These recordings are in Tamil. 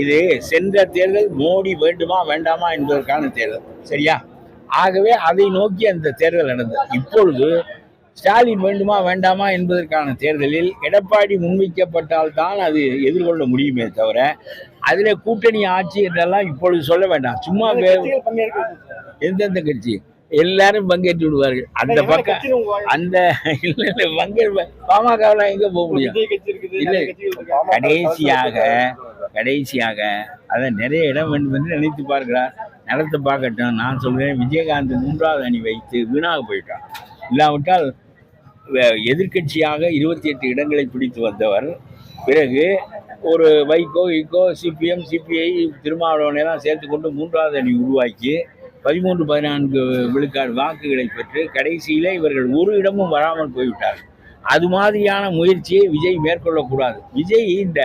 இது சென்ற தேர்தல் மோடி வேண்டுமா வேண்டாமா என்பதற்கான தேர்தல், சரியா? ஆகவே அதை நோக்கி அந்த தேர்தல் நடந்தது. இப்பொழுது ஸ்டாலின் வேண்டுமா வேண்டாமா என்பதற்கான தேர்தலில் எடப்பாடி முன்வைக்கப்பட்டால் தான் அது எதிர்கொள்ள முடியுமே தவிர, அதில் கூட்டணி ஆட்சி என்றெல்லாம் இப்பொழுது சொல்ல வேண்டாம். சும்மா எந்தெந்த கட்சி எல்லாரும் பங்கேற்று விடுவார்கள். அந்த பக்கம் அந்த பாமகவில் எங்க போக முடியும்? இல்லை, கடைசியாக அதை நிறைய இடம் வேண்டும் என்று நினைத்து பார்க்கிறார். நடத்த பார்க்கட்டும். நான் சொல்கிறேன், விஜயகாந்த் 3வது அணி வைத்து வீணாக போயிட்டான். இல்லாவிட்டால் எதிர்கட்சியாக 28 இடங்களை பிடித்து வந்தவர், பிறகு ஒரு வைகோ சிபிஎம் சிபிஐ திருமாவளவனையெல்லாம் சேர்த்து கொண்டு 3வது அணி உருவாக்கி 13-14 விழுக்காடு வாக்குகளை பெற்று கடைசியிலே இவர்கள் ஒரு இடமும் வராமல் போய்விட்டார். அது மாதிரியான முயற்சியை விஜய் மேற்கொள்ளக்கூடாது. விஜய் இந்த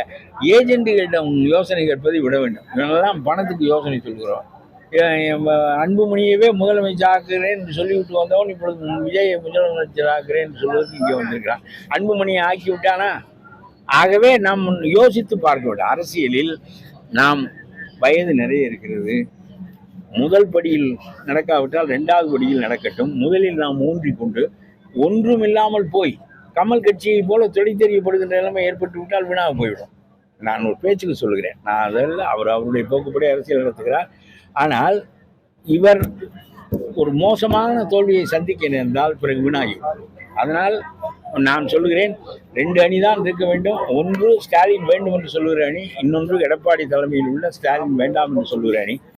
ஏஜென்ட்டுகளிடம் யோசனை கேட்பதை விட வேண்டும். இவங்கெல்லாம் பணத்துக்கு யோசனை சொல்கிறோம். அன்புமணியவே முதலமைச்சர் ஆக்குறேன் என்று சொல்லிவிட்டு வந்தவன் இப்பொழுது விஜயை முதலமைச்சர் ஆக்குறேன் என்று சொல்வதற்கு இங்கே வந்திருக்கிறான். அன்புமணியை ஆக்கி விட்டானா? ஆகவே நாம் யோசித்து பார்க்க வேண்டும். அரசியலில் நாம் வயது நிறைய இருக்கிறது. முதல் படியில் நடக்காவிட்டால் 2வது படியில் நடக்கட்டும். முதலில் நாம் ஊன்றிக்கொண்டு ஒன்றும் இல்லாமல் போய் கமல் கட்சியை போல தொலை தெரியப்படுகின்ற நிலைமை ஏற்பட்டு விட்டால் வீணாக போய்விடும். நான் ஒரு பேச்சுக்கு சொல்கிறேன். நான் அதில் அவருடைய போக்குப்படி அரசியல் நடத்துகிறார். ஆனால் இவர் ஒரு மோசமான தோல்வியை சந்திக்க நேர்ந்தால் பிறகு வீணாகி. அதனால் நான் சொல்லுகிறேன், 2 அணி தான் இருக்க வேண்டும். ஒன்று ஸ்டாலின் வேண்டும் என்று சொல்லுகிற அணி, இன்னொன்று எடப்பாடி தலைமையில் உள்ள ஸ்டாலின் வேண்டாம் என்று சொல்லுகிற அணி.